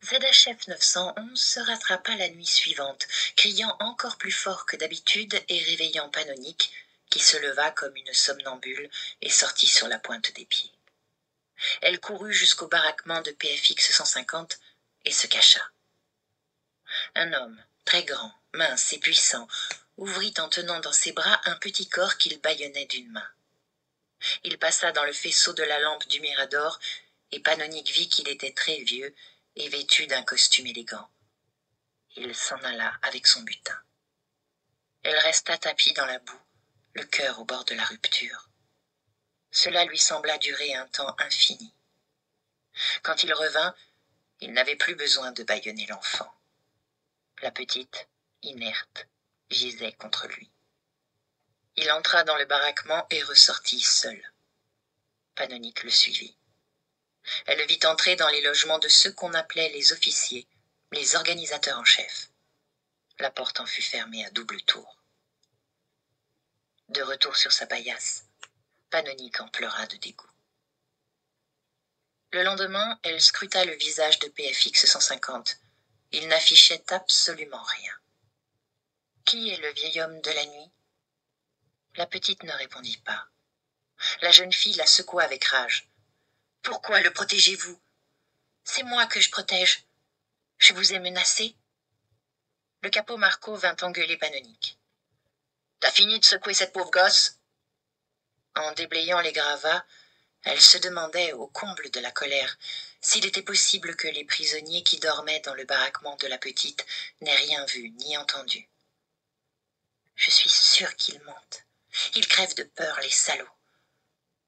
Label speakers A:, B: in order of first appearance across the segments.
A: ZHF 911 se rattrapa la nuit suivante, criant encore plus fort que d'habitude et réveillant Panonique, qui se leva comme une somnambule et sortit sur la pointe des pieds. Elle courut jusqu'au baraquement de PFX 150 et se cacha. Un homme, très grand, mince et puissant, ouvrit en tenant dans ses bras un petit corps qu'il bâillonnait d'une main. Il passa dans le faisceau de la lampe du mirador, et Panonique vit qu'il était très vieux et vêtu d'un costume élégant. Il s'en alla avec son butin. Elle resta tapie dans la boue, le cœur au bord de la rupture. Cela lui sembla durer un temps infini. Quand il revint, il n'avait plus besoin de bâillonner l'enfant. La petite, inerte, gisait contre lui. Il entra dans le baraquement et ressortit seul. Panonique le suivit. Elle le vit entrer dans les logements de ceux qu'on appelait les officiers, les organisateurs en chef. La porte en fut fermée à double tour. De retour sur sa paillasse, Panonique en pleura de dégoût. Le lendemain, elle scruta le visage de PFX 150. Il n'affichait absolument rien. Qui est le vieil homme de la nuit? La petite ne répondit pas. La jeune fille la secoua avec rage. Pourquoi le protégez-vous? C'est moi que je protège. Je vous ai menacé. Le capot Marco vint engueuler Panonique. T'as fini de secouer cette pauvre gosse? En déblayant les gravats, elle se demandait, au comble de la colère, s'il était possible que les prisonniers qui dormaient dans le baraquement de la petite n'aient rien vu ni entendu. Je suis sûre qu'ils mentent. Ils crèvent de peur, les salauds.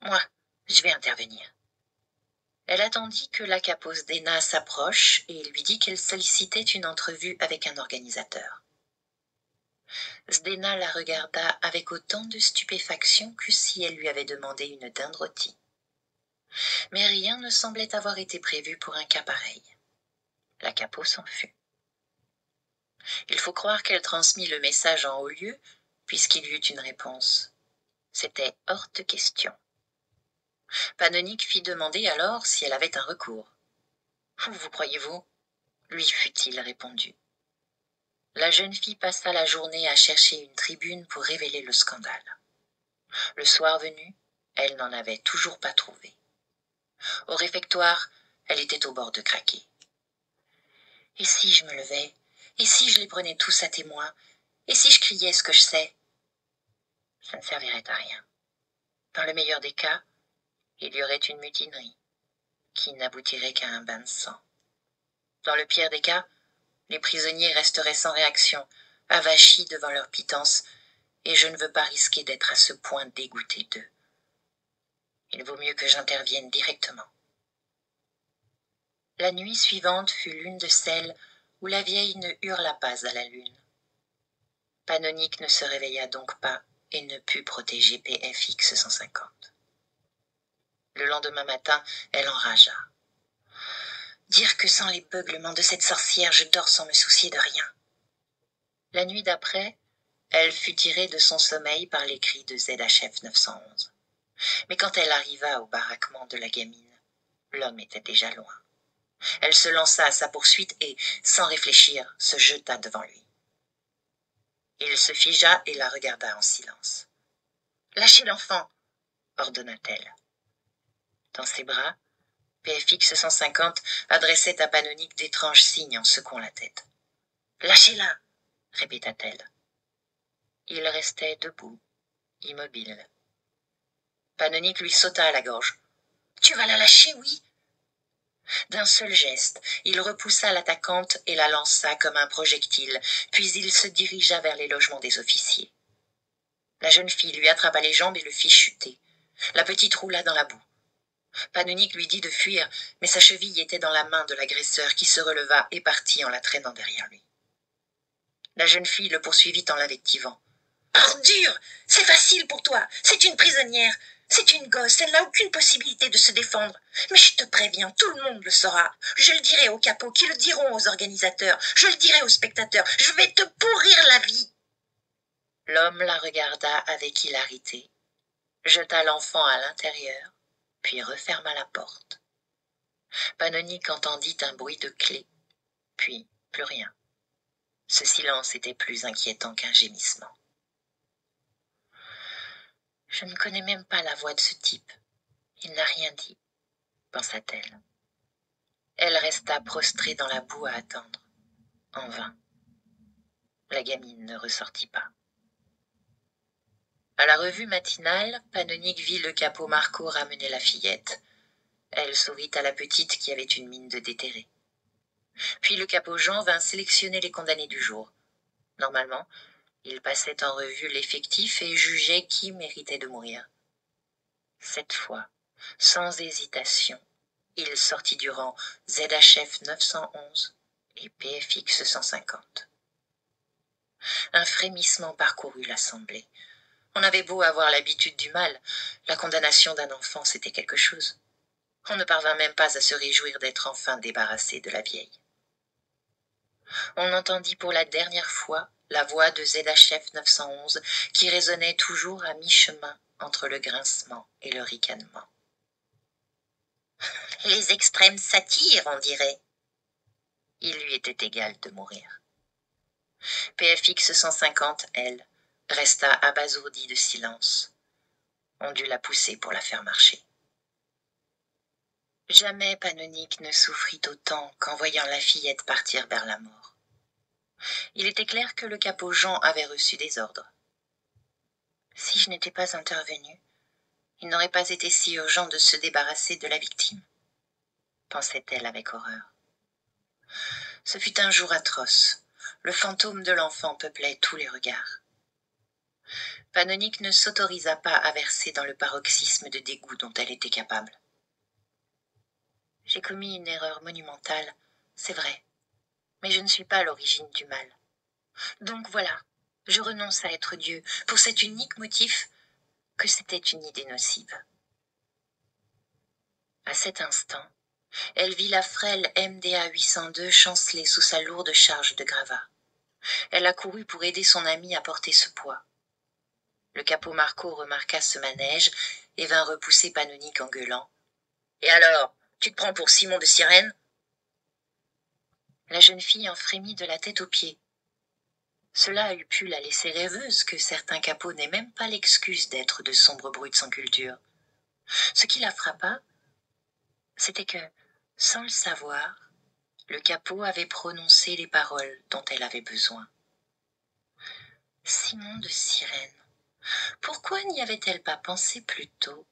A: Moi, je vais intervenir. Elle attendit que la capot Zdena s'approche et lui dit qu'elle sollicitait une entrevue avec un organisateur. Zdena la regarda avec autant de stupéfaction que si elle lui avait demandé une dinde rôtie. Mais rien ne semblait avoir été prévu pour un cas pareil. La capot s'en fut. Il faut croire qu'elle transmit le message en haut lieu, puisqu'il y eut une réponse. C'était hors de question. Panonique fit demander alors si elle avait un recours. « Où vous croyez-vous » lui fut-il répondu. La jeune fille passa la journée à chercher une tribune pour révéler le scandale. Le soir venu, elle n'en avait toujours pas trouvé. Au réfectoire, elle était au bord de craquer. Et si je me levais? Et si je les prenais tous à témoin? Et si je criais ce que je sais? Ça ne servirait à rien. Dans le meilleur des cas, il y aurait une mutinerie qui n'aboutirait qu'à un bain de sang. Dans le pire des cas, les prisonniers resteraient sans réaction, avachis devant leur pitance, et je ne veux pas risquer d'être à ce point dégoûté d'eux. Il vaut mieux que j'intervienne directement. La nuit suivante fut l'une de celles où la vieille ne hurla pas à la lune. Panonique ne se réveilla donc pas et ne put protéger PFX 150. Le lendemain matin, elle enragea. Dire que sans les beuglements de cette sorcière, je dors sans me soucier de rien. La nuit d'après, elle fut tirée de son sommeil par les cris de ZHF 911. Mais quand elle arriva au baraquement de la gamine, l'homme était déjà loin. Elle se lança à sa poursuite et, sans réfléchir, se jeta devant lui. Il se figea et la regarda en silence. « Lâchez l'enfant !» ordonna-t-elle. Dans ses bras, PFX 150 adressait à Panonique d'étranges signes en secouant la tête. « Lâchez-la !» répéta-t-elle. Il restait debout, immobile. Panonique lui sauta à la gorge. « Tu vas la lâcher, oui ?» D'un seul geste, il repoussa l'attaquante et la lança comme un projectile, puis il se dirigea vers les logements des officiers. La jeune fille lui attrapa les jambes et le fit chuter. La petite roula dans la boue. Panonique lui dit de fuir, mais sa cheville était dans la main de l'agresseur qui se releva et partit en la traînant derrière lui. La jeune fille le poursuivit en l'invectivant. « Ordure! C'est facile pour toi, c'est une prisonnière. C'est une gosse, elle n'a aucune possibilité de se défendre. Mais je te préviens, tout le monde le saura. Je le dirai aux capots, qui le diront aux organisateurs. Je le dirai aux spectateurs. Je vais te pourrir la vie. » L'homme la regarda avec hilarité, jeta l'enfant à l'intérieur, puis referma la porte. Panonique entendit un bruit de clé Puis, plus rien. Ce silence était plus inquiétant qu'un gémissement. Je ne connais même pas la voix de ce type. Il n'a rien dit, pensa-t-elle. Elle resta prostrée dans la boue à attendre. En vain. La gamine ne ressortit pas. À la revue matinale, Panonique vit le capot Marco ramener la fillette. Elle sourit à la petite qui avait une mine de déterré. Puis le capot Jean vint sélectionner les condamnés du jour. Normalement, il passait en revue l'effectif et jugeait qui méritait de mourir. Cette fois, sans hésitation, il sortit du rang ZHF 911 et PFX 150. Un frémissement parcourut l'assemblée. On avait beau avoir l'habitude du mal, la condamnation d'un enfant, c'était quelque chose. On ne parvint même pas à se réjouir d'être enfin débarrassé de la vieille. On entendit pour la dernière fois la voix de ZHF 911 qui résonnait toujours à mi-chemin entre le grincement et le ricanement. Les extrêmes s'attirent, on dirait. Il lui était égal de mourir. PFX 150, elle, resta abasourdie de silence. On dut la pousser pour la faire marcher. Jamais Panonique ne souffrit autant qu'en voyant la fillette partir vers la mort. Il était clair que le capot Jean avait reçu des ordres. Si je n'étais pas intervenue, il n'aurait pas été si urgent de se débarrasser de la victime, pensait-elle avec horreur. Ce fut un jour atroce. Le fantôme de l'enfant peuplait tous les regards. Panonique ne s'autorisa pas à verser dans le paroxysme de dégoût dont elle était capable. J'ai commis une erreur monumentale, c'est vrai, mais je ne suis pas à l'origine du mal. Donc voilà, je renonce à être Dieu pour cet unique motif que c'était une idée nocive. À cet instant, elle vit la frêle MDA 802 chanceler sous sa lourde charge de gravats. Elle accourut pour aider son amie à porter ce poids. Le capot Marco remarqua ce manège et vint repousser Panonique en gueulant. « Et alors, tu te prends pour Simon de Cyrène ?» La jeune fille en frémit de la tête aux pieds. Cela eût pu la laisser rêveuse que certains capots n'aient même pas l'excuse d'être de sombres brutes sans culture. Ce qui la frappa, c'était que, sans le savoir, le capot avait prononcé les paroles dont elle avait besoin. Simon de Cyrène. Pourquoi n'y avait-elle pas pensé plus tôt?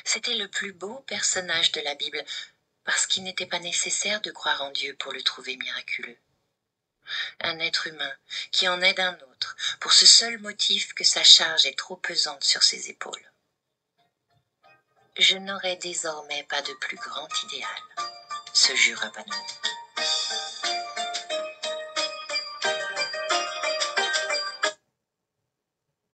A: C'était le plus beau personnage de la Bible, parce qu'il n'était pas nécessaire de croire en Dieu pour le trouver miraculeux. Un être humain qui en aide un autre, pour ce seul motif que sa charge est trop pesante sur ses épaules. Je n'aurai désormais pas de plus grand idéal, se jura Panonique.